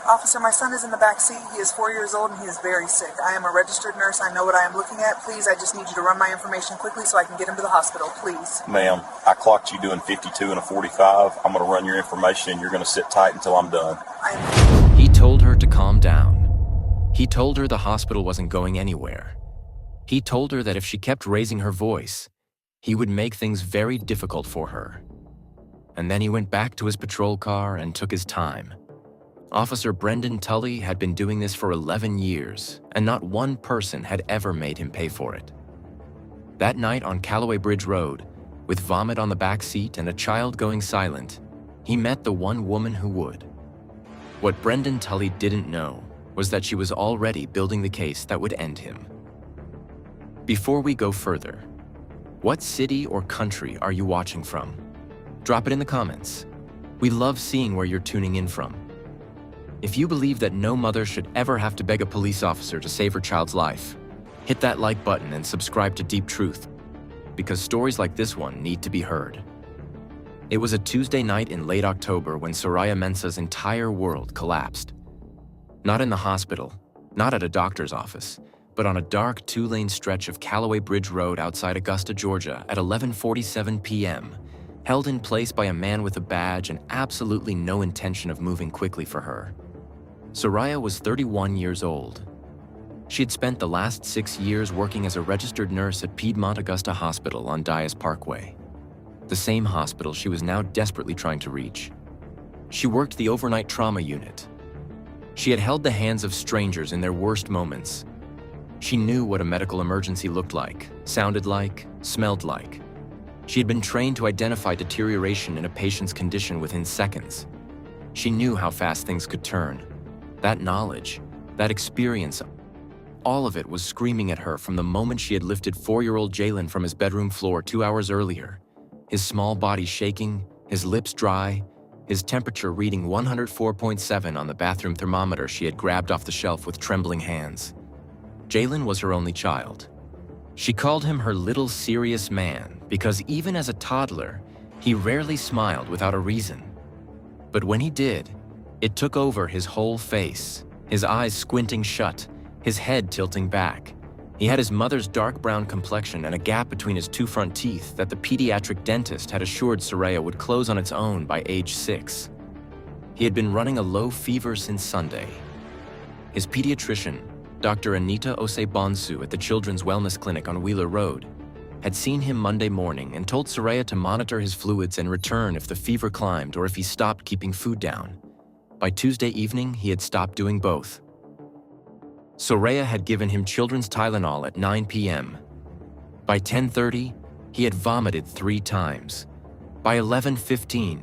Officer, my son is in the back seat. He is 4 years old and he is very sick. I am a registered nurse. I know what I am looking at. Please, I just need you to run my information quickly so I can get him to the hospital, please. Ma'am, I clocked you doing 52 and a 45. I'm going to run your information and you're going to sit tight until I'm done. He told her to calm down. He told her the hospital wasn't going anywhere. He told her that if she kept raising her voice, he would make things very difficult for her. And then he went back to his patrol car and took his time. Officer Brendan Tully had been doing this for 11 years, and not one person had ever made him pay for it. That night on Callaway Bridge Road, with vomit on the back seat and a child going silent, he met the one woman who would. What Brendan Tully didn't know was that she was already building the case that would end him. Before we go further, what city or country are you watching from? Drop it in the comments. We love seeing where you're tuning in from. If you believe that no mother should ever have to beg a police officer to save her child's life, hit that like button and subscribe to Deep Truth, because stories like this one need to be heard. It was a Tuesday night in late October when Soraya Mensah's entire world collapsed. Not in the hospital, not at a doctor's office, but on a dark two-lane stretch of Callaway Bridge Road outside Augusta, Georgia at 11:47 p.m., held in place by a man with a badge and absolutely no intention of moving quickly for her. Soraya was 31 years old. She had spent the last 6 years working as a registered nurse at Piedmont Augusta Hospital on Dias Parkway, the same hospital she was now desperately trying to reach. She worked the overnight trauma unit. She had held the hands of strangers in their worst moments. She knew what a medical emergency looked like, sounded like, smelled like. She had been trained to identify deterioration in a patient's condition within seconds. She knew how fast things could turn. That knowledge, that experience, all of it was screaming at her from the moment she had lifted 4-year-old Jalen from his bedroom floor 2 hours earlier, his small body shaking, his lips dry, his temperature reading 104.7 on the bathroom thermometer she had grabbed off the shelf with trembling hands. Jalen was her only child. She called him her little serious man because even as a toddler, he rarely smiled without a reason. But when he did, it took over his whole face, his eyes squinting shut, his head tilting back. He had his mother's dark brown complexion and a gap between his 2 front teeth that the pediatric dentist had assured Soraya would close on its own by age 6. He had been running a low fever since Sunday. His pediatrician, Dr. Anita Osei-Bonsu at the Children's Wellness Clinic on Wheeler Road, had seen him Monday morning and told Soraya to monitor his fluids and return if the fever climbed or if he stopped keeping food down. By Tuesday evening, he had stopped doing both. Soraya had given him children's Tylenol at 9 p.m. By 10:30, he had vomited 3 times. By 11:15,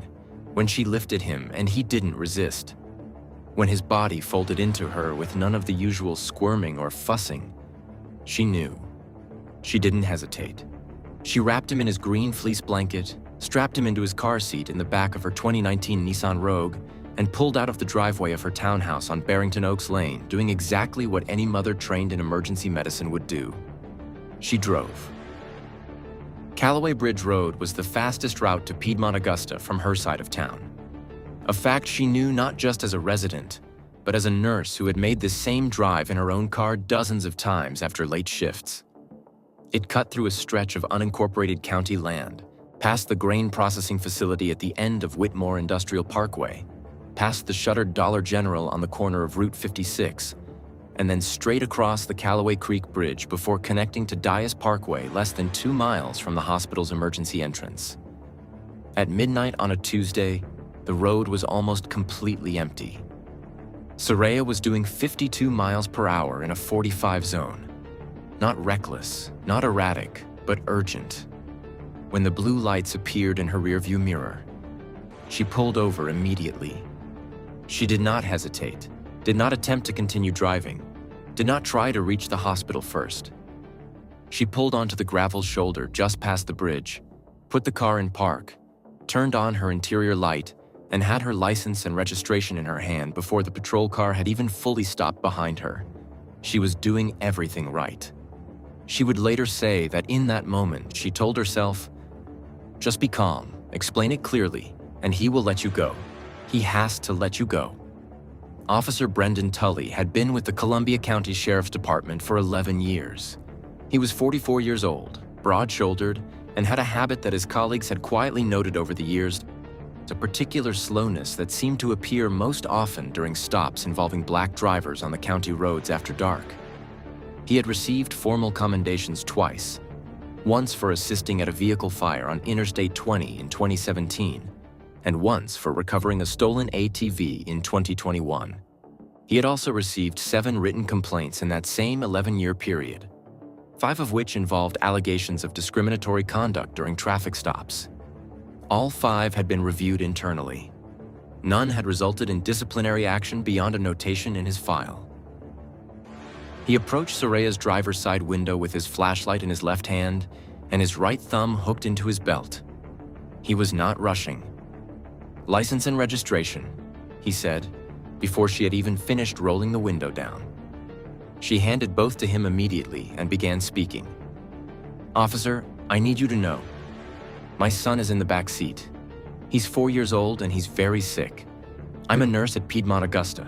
when she lifted him and he didn't resist. When his body folded into her with none of the usual squirming or fussing, she knew. She didn't hesitate. She wrapped him in his green fleece blanket, strapped him into his car seat in the back of her 2019 Nissan Rogue, and pulled out of the driveway of her townhouse on Barrington Oaks Lane, doing exactly what any mother trained in emergency medicine would do. She drove. Callaway Bridge Road was the fastest route to Piedmont Augusta from her side of town. A fact she knew not just as a resident, but as a nurse who had made this same drive in her own car dozens of times after late shifts. It cut through a stretch of unincorporated county land, past the grain processing facility at the end of Whitmore Industrial Parkway, past the shuttered Dollar General on the corner of Route 56, and then straight across the Callaway Creek Bridge before connecting to Dias Parkway less than 2 miles from the hospital's emergency entrance. At midnight on a Tuesday, the road was almost completely empty. Soraya was doing 52 miles per hour in a 45 zone. Not reckless, not erratic, but urgent. When the blue lights appeared in her rearview mirror, she pulled over immediately. She did not hesitate, did not attempt to continue driving, did not try to reach the hospital first. She pulled onto the gravel shoulder just past the bridge, put the car in park, turned on her interior light, and had her license and registration in her hand before the patrol car had even fully stopped behind her. She was doing everything right. She would later say that in that moment, she told herself, "Just be calm, explain it clearly, and he will let you go. He has to let you go." Officer Brendan Tully had been with the Columbia County Sheriff's Department for 11 years. He was 44 years old, broad-shouldered, and had a habit that his colleagues had quietly noted over the years, a particular slowness that seemed to appear most often during stops involving black drivers on the county roads after dark. He had received formal commendations twice, once for assisting at a vehicle fire on Interstate 20 in 2017, and once for recovering a stolen ATV in 2021. He had also received 7 written complaints in that same 11-year period, 5 of which involved allegations of discriminatory conduct during traffic stops. All 5 had been reviewed internally. None had resulted in disciplinary action beyond a notation in his file. He approached Soraya's driver's side window with his flashlight in his left hand and his right thumb hooked into his belt. He was not rushing. "License and registration," he said, before she had even finished rolling the window down. She handed both to him immediately and began speaking. "Officer, I need you to know. My son is in the back seat. He's 4 years old and he's very sick. I'm a nurse at Piedmont Augusta.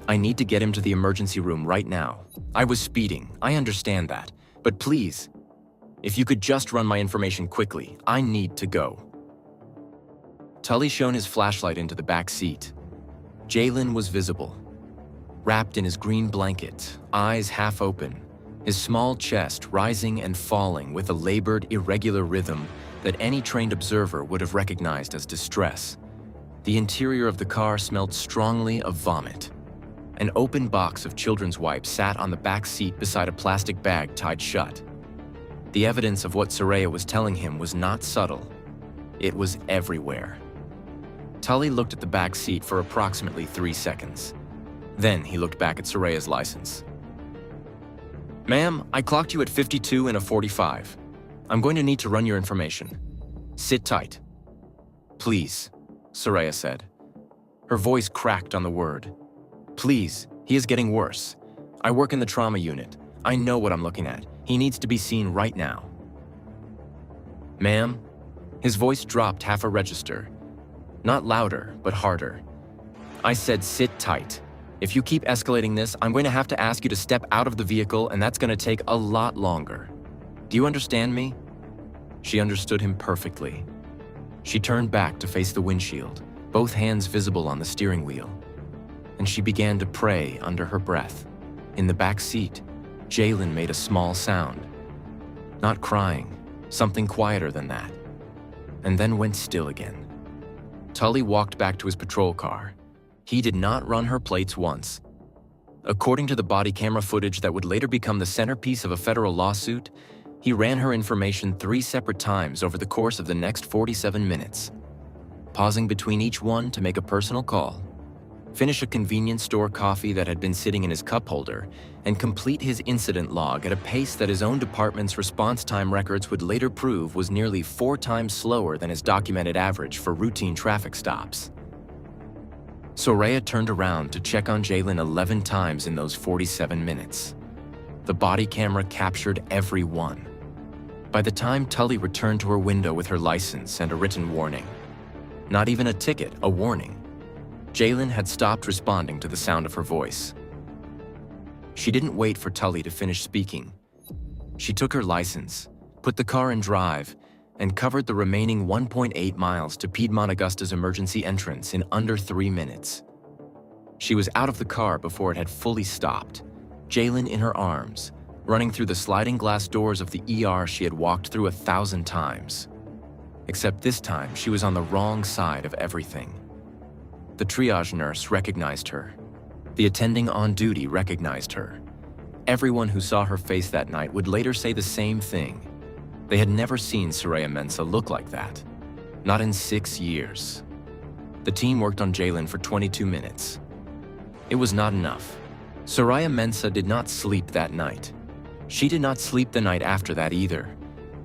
I need to get him to the emergency room right now. I was speeding, I understand that, but please, if you could just run my information quickly, I need to go." Tully shone his flashlight into the back seat. Jalen was visible, wrapped in his green blanket, eyes half open, his small chest rising and falling with a labored, irregular rhythm that any trained observer would have recognized as distress. The interior of the car smelled strongly of vomit. An open box of children's wipes sat on the back seat beside a plastic bag tied shut. The evidence of what Soraya was telling him was not subtle. It was everywhere. Tully looked at the back seat for approximately 3 seconds. Then he looked back at Soraya's license. "Ma'am, I clocked you at 52 and a 45. I'm going to need to run your information. Sit tight." "Please," Soraya said. Her voice cracked on the word. "Please, he is getting worse. I work in the trauma unit. I know what I'm looking at. He needs to be seen right now." "Ma'am?" His voice dropped half a register. Not louder, but harder. "I said sit tight. If you keep escalating this, I'm going to have to ask you to step out of the vehicle, and that's going to take a lot longer. Do you understand me?" She understood him perfectly. She turned back to face the windshield, both hands visible on the steering wheel. And she began to pray under her breath. In the back seat, Jalen made a small sound. Not crying, something quieter than that. And then went still again. Tully walked back to his patrol car. He did not run her plates once. According to the body camera footage that would later become the centerpiece of a federal lawsuit, he ran her information 3 separate times over the course of the next 47 minutes, pausing between each one to make a personal call, finish a convenience store coffee that had been sitting in his cup holder, and complete his incident log at a pace that his own department's response time records would later prove was nearly 4 times slower than his documented average for routine traffic stops. Soraya turned around to check on Jalen 11 times in those 47 minutes. The body camera captured every one. By the time Tully returned to her window with her license and a written warning, not even a ticket, a warning, Jalen had stopped responding to the sound of her voice. She didn't wait for Tully to finish speaking. She took her license, put the car in drive, and covered the remaining 1.8 miles to Piedmont Augusta's emergency entrance in under 3 minutes. She was out of the car before it had fully stopped, Jalen in her arms, running through the sliding glass doors of the ER she had walked through 1,000 times. Except this time, she was on the wrong side of everything. The triage nurse recognized her. The attending on duty recognized her. Everyone who saw her face that night would later say the same thing. They had never seen Soraya Mensah look like that. Not in 6 years. The team worked on Jalen for 22 minutes. It was not enough. Soraya Mensah did not sleep that night. She did not sleep the night after that either.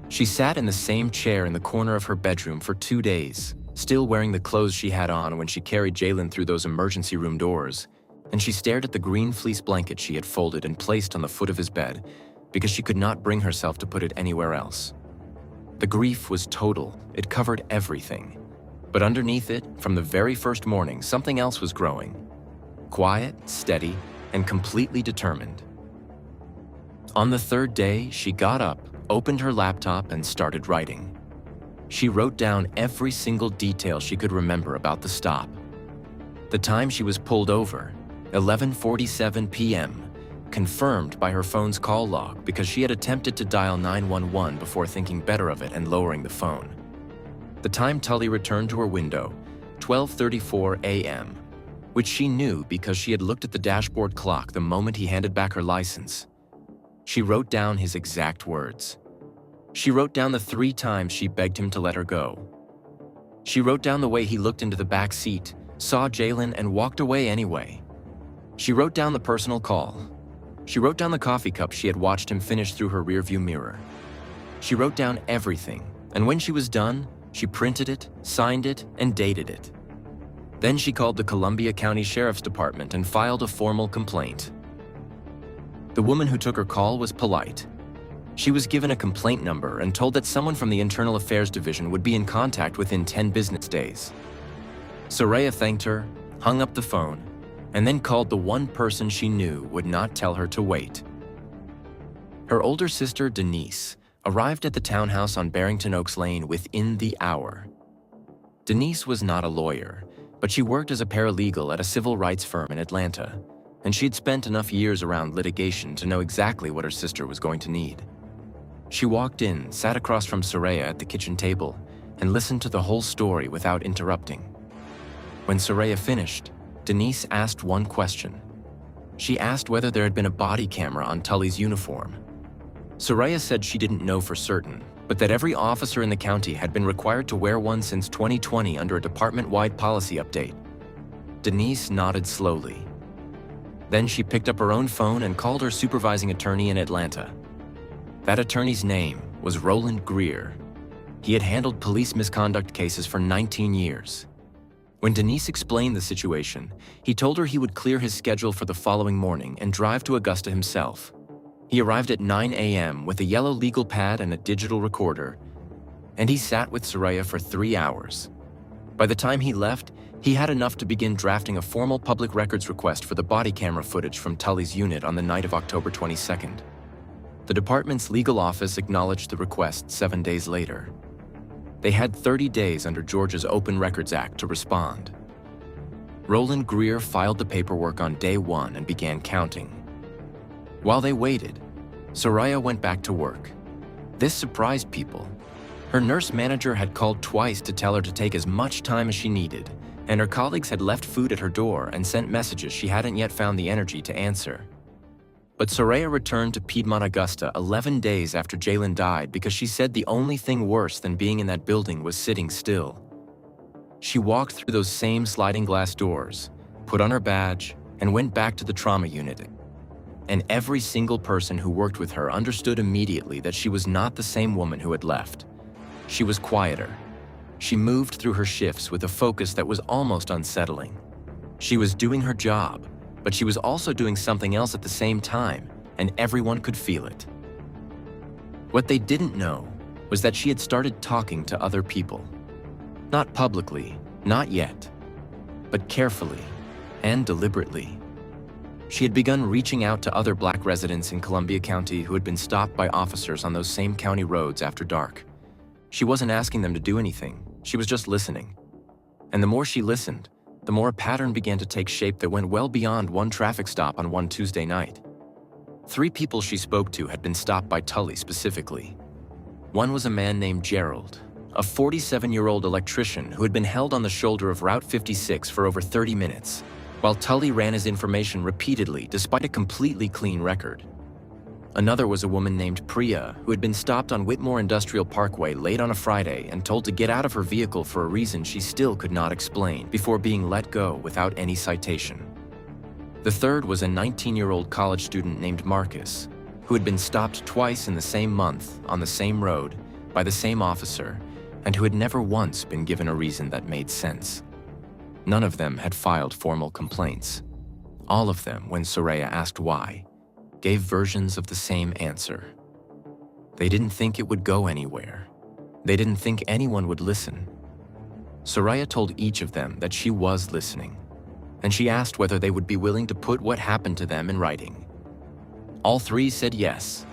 She sat in the same chair in the corner of her bedroom for 2 days, still wearing the clothes she had on when she carried Jalen through those emergency room doors, and she stared at the green fleece blanket she had folded and placed on the foot of his bed because she could not bring herself to put it anywhere else. The grief was total. It covered everything. But underneath it, from the very first morning, something else was growing. quiet, steady, and completely determined. On the third day, she got up, opened her laptop, and started writing. She wrote down every single detail she could remember about the stop. The time she was pulled over, 11:47 p.m., confirmed by her phone's call log because she had attempted to dial 911 before thinking better of it and lowering the phone. The time Tully returned to her window, 12:34 a.m., which she knew because she had looked at the dashboard clock the moment he handed back her license. She wrote down his exact words. She wrote down the 3 times she begged him to let her go. She wrote down the way he looked into the back seat, saw Jalen, and walked away anyway. She wrote down the personal call. She wrote down the coffee cup she had watched him finish through her rearview mirror. She wrote down everything, and when she was done, she printed it, signed it, and dated it. Then she called the Columbia County Sheriff's Department and filed a formal complaint. The woman who took her call was polite. She was given a complaint number and told that someone from the Internal Affairs Division would be in contact within 10 business days. Soraya thanked her, hung up the phone, and then called the one person she knew would not tell her to wait. Her older sister, Denise, arrived at the townhouse on Barrington Oaks Lane within the hour. Denise was not a lawyer, but she worked as a paralegal at a civil rights firm in Atlanta, and she'd spent enough years around litigation to know exactly what her sister was going to need. She walked in, sat across from Soraya at the kitchen table, and listened to the whole story without interrupting. When Soraya finished, Denise asked one question. She asked whether there had been a body camera on Tully's uniform. Soraya said she didn't know for certain, but that every officer in the county had been required to wear one since 2020 under a department-wide policy update. Denise nodded slowly. Then she picked up her own phone and called her supervising attorney in Atlanta. That attorney's name was Roland Greer. He had handled police misconduct cases for 19 years. When Denise explained the situation, he told her he would clear his schedule for the following morning and drive to Augusta himself. He arrived at 9 a.m. with a yellow legal pad and a digital recorder, and he sat with Soraya for 3 hours. By the time he left, he had enough to begin drafting a formal public records request for the body camera footage from Tully's unit on the night of October 22nd. The department's legal office acknowledged the request 7 days later. They had 30 days under Georgia's Open Records Act to respond. Roland Greer filed the paperwork on day 1 and began counting. While they waited, Soraya went back to work. This surprised people. Her nurse manager had called twice to tell her to take as much time as she needed, and her colleagues had left food at her door and sent messages she hadn't yet found the energy to answer. But Soraya returned to Piedmont Augusta 11 days after Jalen died because she said the only thing worse than being in that building was sitting still. She walked through those same sliding glass doors, put on her badge, and went back to the trauma unit. And every single person who worked with her understood immediately that she was not the same woman who had left. She was quieter. She moved through her shifts with a focus that was almost unsettling. She was doing her job, but she was also doing something else at the same time, and everyone could feel it. What they didn't know was that she had started talking to other people. Not publicly, not yet, but carefully and deliberately. She had begun reaching out to other Black residents in Columbia County who had been stopped by officers on those same county roads after dark. She wasn't asking them to do anything, she was just listening. And the more she listened, the more a pattern began to take shape that went well beyond one traffic stop on one Tuesday night. 3 people she spoke to had been stopped by Tully specifically. One was a man named Gerald, a 47-year-old electrician who had been held on the shoulder of Route 56 for over 30 minutes, while Tully ran his information repeatedly despite a completely clean record. Another was a woman named Priya who had been stopped on Whitmore Industrial Parkway late on a Friday and told to get out of her vehicle for a reason she still could not explain before being let go without any citation. The third was a 19-year-old college student named Marcus, who had been stopped twice in the same month on the same road by the same officer and who had never once been given a reason that made sense. None of them had filed formal complaints. All of them, when Soraya asked why, gave versions of the same answer. They didn't think it would go anywhere. They didn't think anyone would listen. Soraya told each of them that she was listening, and she asked whether they would be willing to put what happened to them in writing. All three said yes.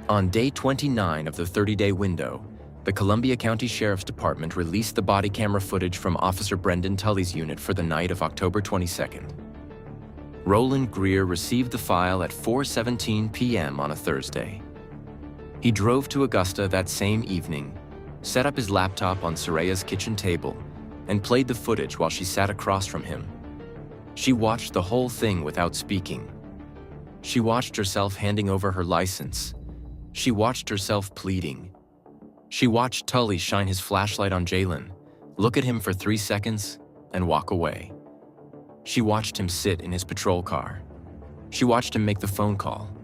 On day 29 of the 30-day window, the Columbia County Sheriff's Department released the body camera footage from Officer Brendan Tully's unit for the night of October 22nd. Roland Greer received the file at 4:17 p.m. on a Thursday. He drove to Augusta that same evening, set up his laptop on Soraya's kitchen table, and played the footage while she sat across from him. She watched the whole thing without speaking. She watched herself handing over her license. She watched herself pleading. She watched Tully shine his flashlight on Jalen, look at him for 3 seconds, and walk away. She watched him sit in his patrol car. She watched him make the phone call.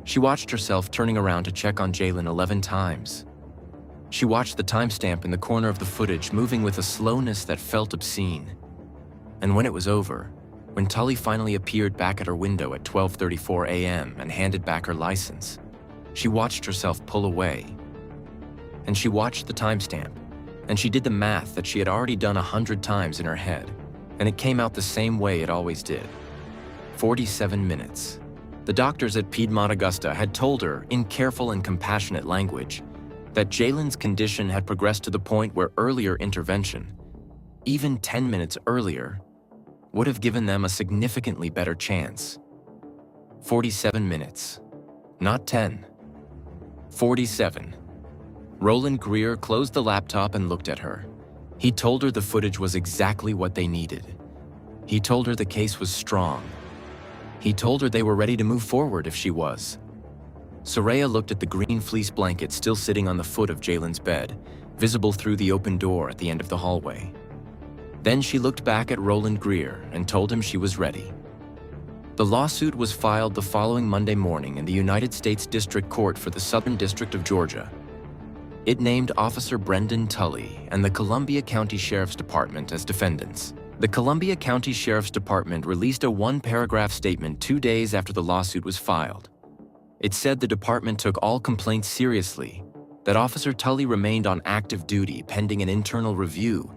She watched herself turning around to check on Jalen 11 times. She watched the timestamp in the corner of the footage moving with a slowness that felt obscene. And when it was over, when Tully finally appeared back at her window at 12:34 a.m. and handed back her license, she watched herself pull away. And she watched the timestamp, and she did the math that she had already done 100 times in her head, and it came out the same way it always did. 47 minutes. The doctors at Piedmont Augusta had told her, in careful and compassionate language, that Jalen's condition had progressed to the point where earlier intervention, even 10 minutes earlier, would have given them a significantly better chance. 47 minutes. Not 10. 47. Roland Greer closed the laptop and looked at her. He told her the footage was exactly what they needed. He told her the case was strong. He told her they were ready to move forward if she was. Soraya looked at the green fleece blanket still sitting on the foot of Jalen's bed, visible through the open door at the end of the hallway. Then she looked back at Roland Greer and told him she was ready. The lawsuit was filed the following Monday morning in the United States District Court for the Southern District of Georgia. It named Officer Brendan Tully and the Columbia County Sheriff's Department as defendants. The Columbia County Sheriff's Department released a one-paragraph statement 2 days after the lawsuit was filed. It said the department took all complaints seriously, that Officer Tully remained on active duty pending an internal review,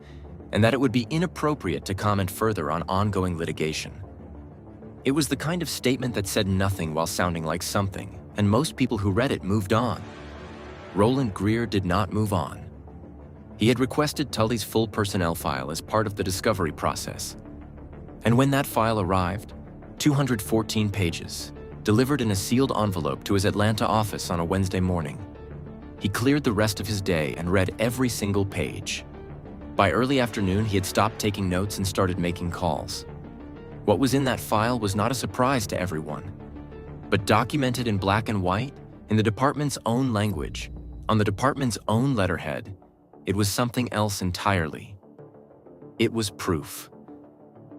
and that it would be inappropriate to comment further on ongoing litigation. It was the kind of statement that said nothing while sounding like something, and most people who read it moved on. Roland Greer did not move on. He had requested Tully's full personnel file as part of the discovery process. And when that file arrived, 214 pages, delivered in a sealed envelope to his Atlanta office on a Wednesday morning, he cleared the rest of his day and read every single page. By early afternoon, he had stopped taking notes and started making calls. What was in that file was not a surprise to everyone, but documented in black and white, in the department's own language, on the department's own letterhead, it was something else entirely. It was proof.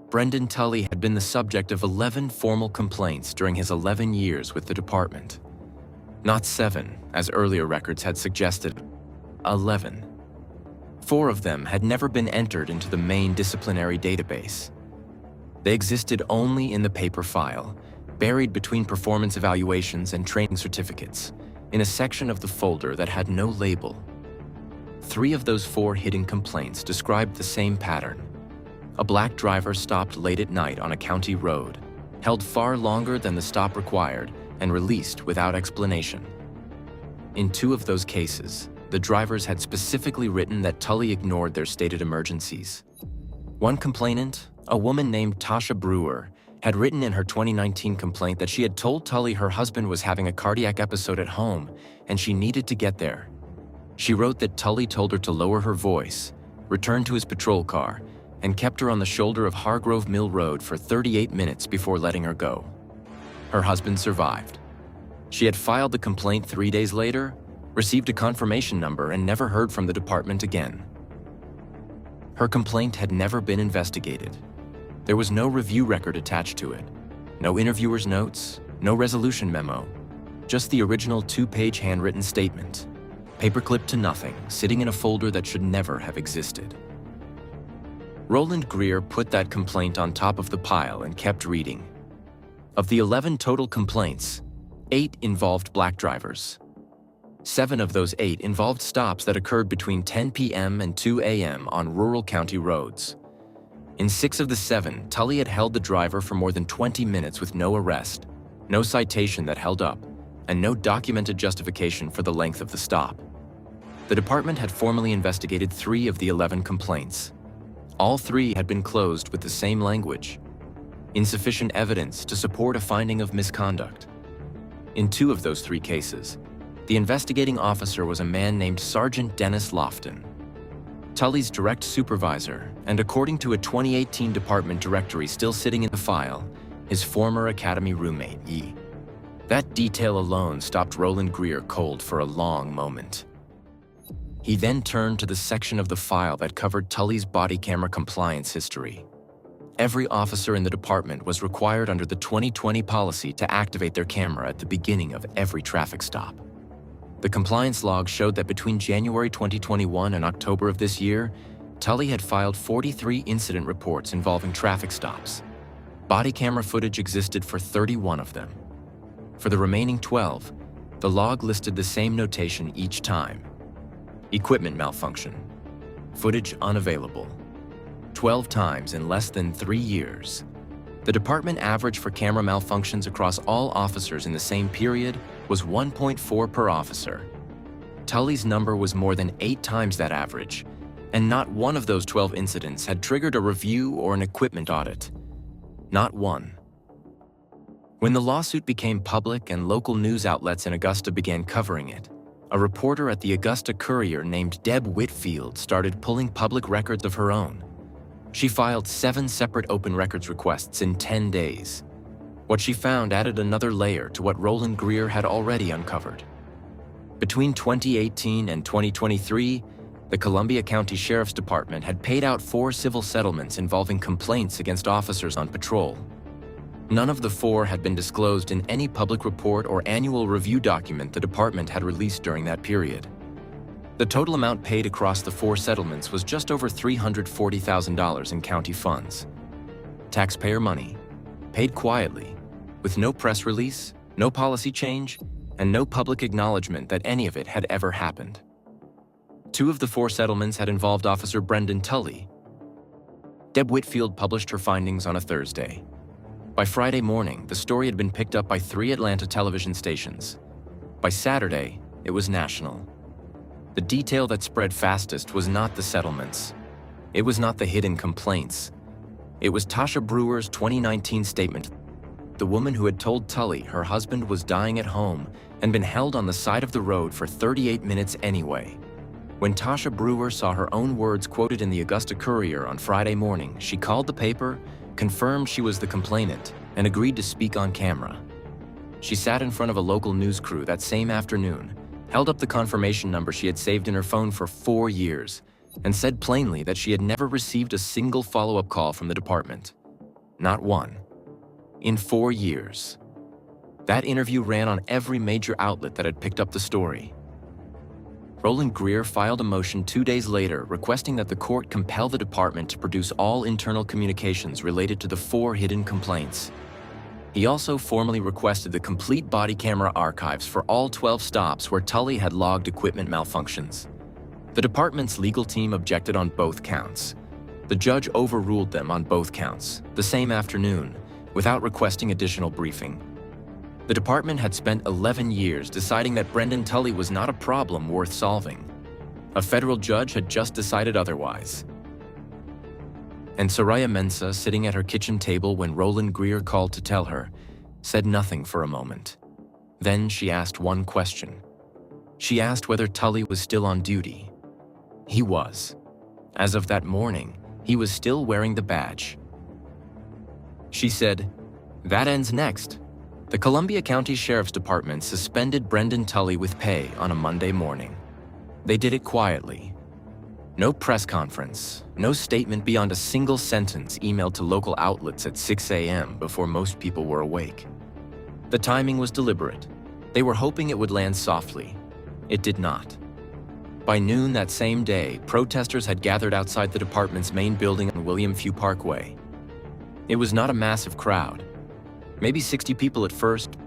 Brendan Tully had been the subject of 11 formal complaints during his 11 years with the department. Not 7, as earlier records had suggested. 11. 4 of them had never been entered into the main disciplinary database. They existed only in the paper file, buried between performance evaluations and training certificates, in a section of the folder that had no label. 3 of those 4 hidden complaints described the same pattern. A black driver stopped late at night on a county road, held far longer than the stop required, and released without explanation. In 2 of those cases, the drivers had specifically written that Tully ignored their stated emergencies. One complainant, a woman named Tasha Brewer, had written in her 2019 complaint that she had told Tully her husband was having a cardiac episode at home and she needed to get there. She wrote that Tully told her to lower her voice, return to his patrol car, and kept her on the shoulder of Hargrove Mill Road for 38 minutes before letting her go. Her husband survived. She had filed the complaint 3 days later, received a confirmation number, and never heard from the department again. Her complaint had never been investigated. There was no review record attached to it, no interviewer's notes, no resolution memo, just the original 2-page handwritten statement, paperclipped to nothing, sitting in a folder that should never have existed. Roland Greer put that complaint on top of the pile and kept reading. Of the 11 total complaints, 8 involved black drivers. 7 of those 8 involved stops that occurred between 10 p.m. and 2 a.m. on rural county roads. In 6 of the 7, Tully had held the driver for more than 20 minutes with no arrest, no citation that held up, and no documented justification for the length of the stop. The department had formally investigated 3 of the 11 complaints. All 3 had been closed with the same language: insufficient evidence to support a finding of misconduct. In 2 of those 3 cases, the investigating officer was a man named Sergeant Dennis Lofton, Tully's direct supervisor, and according to a 2018 department directory still sitting in the file, his former academy roommate, E. That detail alone stopped Roland Greer cold for a long moment. He then turned to the section of the file that covered Tully's body camera compliance history. Every officer in the department was required under the 2020 policy to activate their camera at the beginning of every traffic stop. The compliance log showed that between January 2021 and October of this year, Tully had filed 43 incident reports involving traffic stops. Body camera footage existed for 31 of them. For the remaining 12, the log listed the same notation each time: equipment malfunction, footage unavailable. 12 times in less than 3 years. The department average for camera malfunctions across all officers in the same period was 1.4 per officer. Tully's number was more than 8 times that average, and not one of those 12 incidents had triggered a review or an equipment audit. Not one. When the lawsuit became public and local news outlets in Augusta began covering it, a reporter at the Augusta Courier named Deb Whitfield started pulling public records of her own. She filed 7 separate open records requests in 10 days. What she found added another layer to what Roland Greer had already uncovered. Between 2018 and 2023, the Columbia County Sheriff's Department had paid out 4 civil settlements involving complaints against officers on patrol. None of the 4 had been disclosed in any public report or annual review document the department had released during that period. The total amount paid across the 4 settlements was just over $340,000 in county funds. Taxpayer money, paid quietly, with no press release, no policy change, and no public acknowledgement that any of it had ever happened. 2 of the 4 settlements had involved Officer Brendan Tully. Deb Whitfield published her findings on a Thursday. By Friday morning, the story had been picked up by 3 Atlanta television stations. By Saturday, it was national. The detail that spread fastest was not the settlements. It was not the hidden complaints. It was Tasha Brewer's 2019 statement, the woman who had told Tully her husband was dying at home and been held on the side of the road for 38 minutes anyway. When Tasha Brewer saw her own words quoted in the Augusta Courier on Friday morning, she called the paper, confirmed she was the complainant, and agreed to speak on camera. She sat in front of a local news crew that same afternoon, held up the confirmation number she had saved in her phone for 4 years, and said plainly that she had never received a single follow-up call from the department. Not one. In 4 years. That interview ran on every major outlet that had picked up the story. Roland Greer filed a motion 2 days later requesting that the court compel the department to produce all internal communications related to the 4 hidden complaints. He also formally requested the complete body camera archives for all 12 stops where Tully had logged equipment malfunctions. The department's legal team objected on both counts. The judge overruled them on both counts, the same afternoon, without requesting additional briefing. The department had spent 11 years deciding that Brendan Tully was not a problem worth solving. A federal judge had just decided otherwise. And Soraya Mensah, sitting at her kitchen table when Roland Greer called to tell her, said nothing for a moment. Then she asked one question. She asked whether Tully was still on duty. He was. As of that morning, he was still wearing the badge. She said, "That ends next." The Columbia County Sheriff's Department suspended Brendan Tully with pay on a Monday morning. They did it quietly. No press conference, no statement beyond a single sentence emailed to local outlets at 6 a.m. before most people were awake. The timing was deliberate. They were hoping it would land softly. It did not. By noon that same day, protesters had gathered outside the department's main building on William Few Parkway. It was not a massive crowd. Maybe 60 people at first,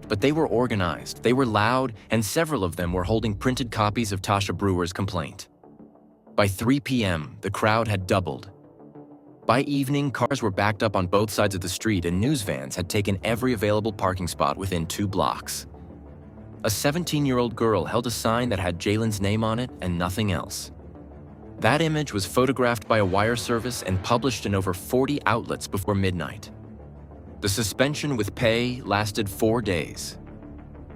but they were organized, they were loud, and several of them were holding printed copies of Tasha Brewer's complaint. By 3 p.m., the crowd had doubled. By evening, cars were backed up on both sides of the street and news vans had taken every available parking spot within 2 blocks. A 17-year-old girl held a sign that had Jalen's name on it and nothing else. That image was photographed by a wire service and published in over 40 outlets before midnight. The suspension with pay lasted 4 days.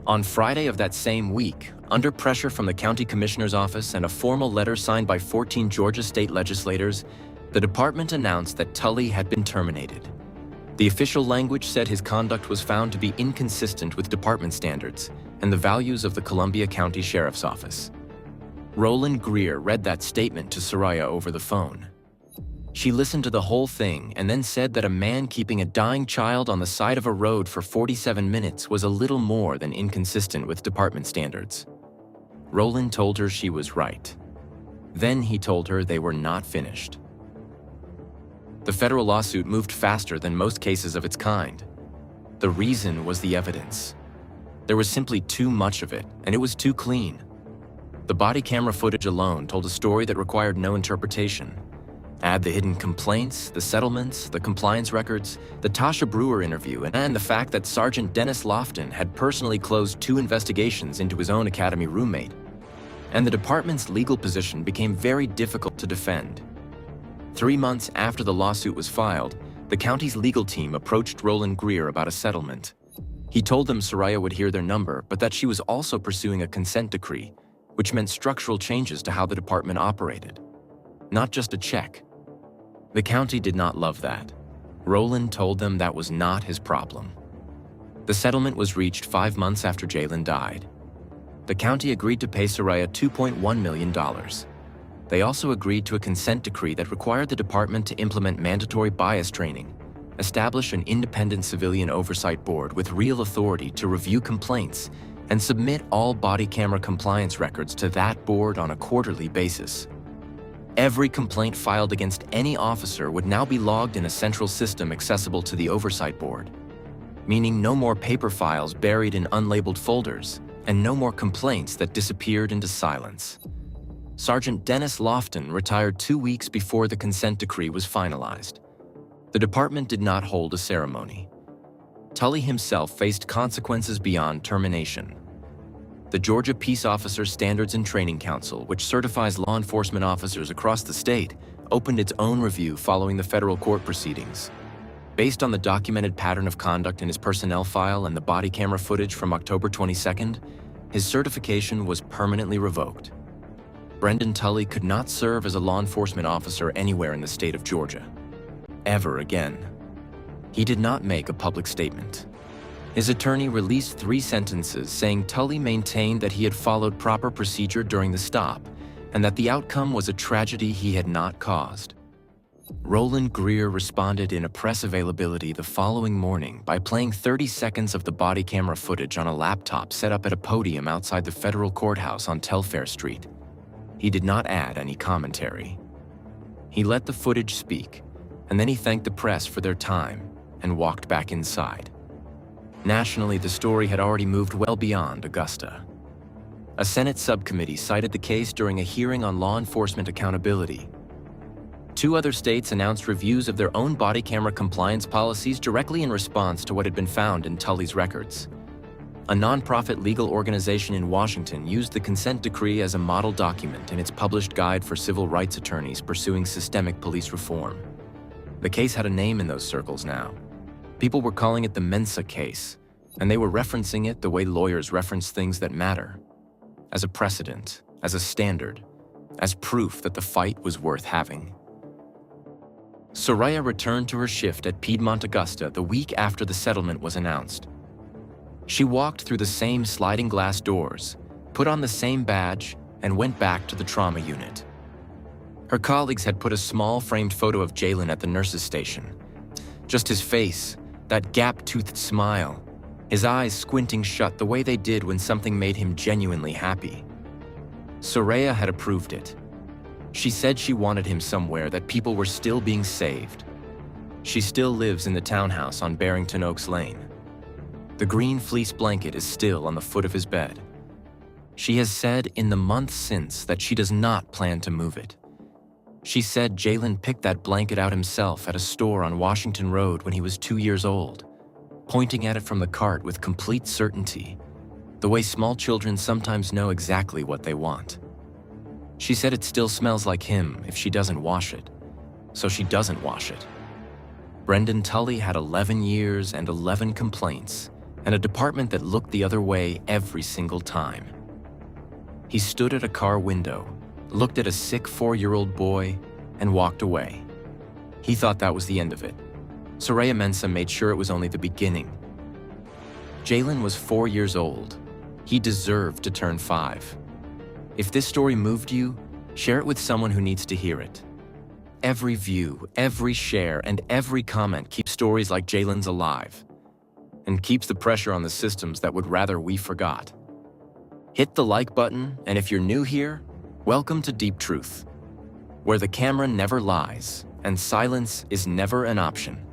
On Friday of that same week, under pressure from the county commissioner's office and a formal letter signed by 14 Georgia state legislators, the department announced that Tully had been terminated. The official language said his conduct was found to be inconsistent with department standards and the values of the Columbia County Sheriff's Office. Roland Greer read that statement to Soraya over the phone. She listened to the whole thing and then said that a man keeping a dying child on the side of a road for 47 minutes was a little more than inconsistent with department standards. Roland told her she was right. Then he told her they were not finished. The federal lawsuit moved faster than most cases of its kind. The reason was the evidence. There was simply too much of it, and it was too clean. The body camera footage alone told a story that required no interpretation. Add the hidden complaints, the settlements, the compliance records, the Tasha Brewer interview, and the fact that Sergeant Dennis Lofton had personally closed 2 investigations into his own academy roommate. And the department's legal position became very difficult to defend. 3 months after the lawsuit was filed, the county's legal team approached Roland Greer about a settlement. He told them Soraya would hear their number, but that she was also pursuing a consent decree, which meant structural changes to how the department operated. Not just a check. The county did not love that. Roland told them that was not his problem. The settlement was reached 5 months after Jalen died. The county agreed to pay Soraya $2.1 million. They also agreed to a consent decree that required the department to implement mandatory bias training, establish an independent civilian oversight board with real authority to review complaints, and submit all body camera compliance records to that board on a quarterly basis. Every complaint filed against any officer would now be logged in a central system accessible to the oversight board, meaning no more paper files buried in unlabeled folders, and no more complaints that disappeared into silence. Sergeant Dennis Lofton retired 2 weeks before the consent decree was finalized. The department did not hold a ceremony. Tully himself faced consequences beyond termination. The Georgia Peace Officers Standards and Training Council, which certifies law enforcement officers across the state, opened its own review following the federal court proceedings. Based on the documented pattern of conduct in his personnel file and the body camera footage from October 22nd, his certification was permanently revoked. Brendan Tully could not serve as a law enforcement officer anywhere in the state of Georgia. Ever again. He did not make a public statement. His attorney released 3 sentences saying Tully maintained that he had followed proper procedure during the stop and that the outcome was a tragedy he had not caused. Roland Greer responded in a press availability the following morning by playing 30 seconds of the body camera footage on a laptop set up at a podium outside the federal courthouse on Telfair Street. He did not add any commentary. He let the footage speak, and then he thanked the press for their time and walked back inside. Nationally, the story had already moved well beyond Augusta. A Senate subcommittee cited the case during a hearing on law enforcement accountability. 2 other states announced reviews of their own body camera compliance policies directly in response to what had been found in Tully's records. A nonprofit legal organization in Washington used the consent decree as a model document in its published guide for civil rights attorneys pursuing systemic police reform. The case had a name in those circles now. People were calling it the Mensa case, and they were referencing it the way lawyers reference things that matter, as a precedent, as a standard, as proof that the fight was worth having. Soraya returned to her shift at Piedmont Augusta the week after the settlement was announced. She walked through the same sliding glass doors, put on the same badge, and went back to the trauma unit. Her colleagues had put a small framed photo of Jalen at the nurse's station. Just his face, that gap-toothed smile, his eyes squinting shut the way they did when something made him genuinely happy. Soraya had approved it. She said she wanted him somewhere that people were still being saved. She still lives in the townhouse on Barrington Oaks Lane. The green fleece blanket is still on the foot of his bed. She has said in the months since that she does not plan to move it. She said Jalen picked that blanket out himself at a store on Washington Road when he was 2 years old, pointing at it from the cart with complete certainty, the way small children sometimes know exactly what they want. She said it still smells like him if she doesn't wash it, so she doesn't wash it. Brendan Tully had 11 years and 11 complaints, and a department that looked the other way every single time. He stood at a car window, looked at a sick 4-year-old boy, and walked away. He thought that was the end of it. Soraya Mensah made sure it was only the beginning. Jalen was 4 years old. He deserved to turn 5. If this story moved you, share it with someone who needs to hear it. Every view, every share, and every comment keeps stories like Jalen's alive, and keeps the pressure on the systems that would rather we forgot. Hit the like button, and if you're new here, welcome to Deep Truth, where the camera never lies and silence is never an option.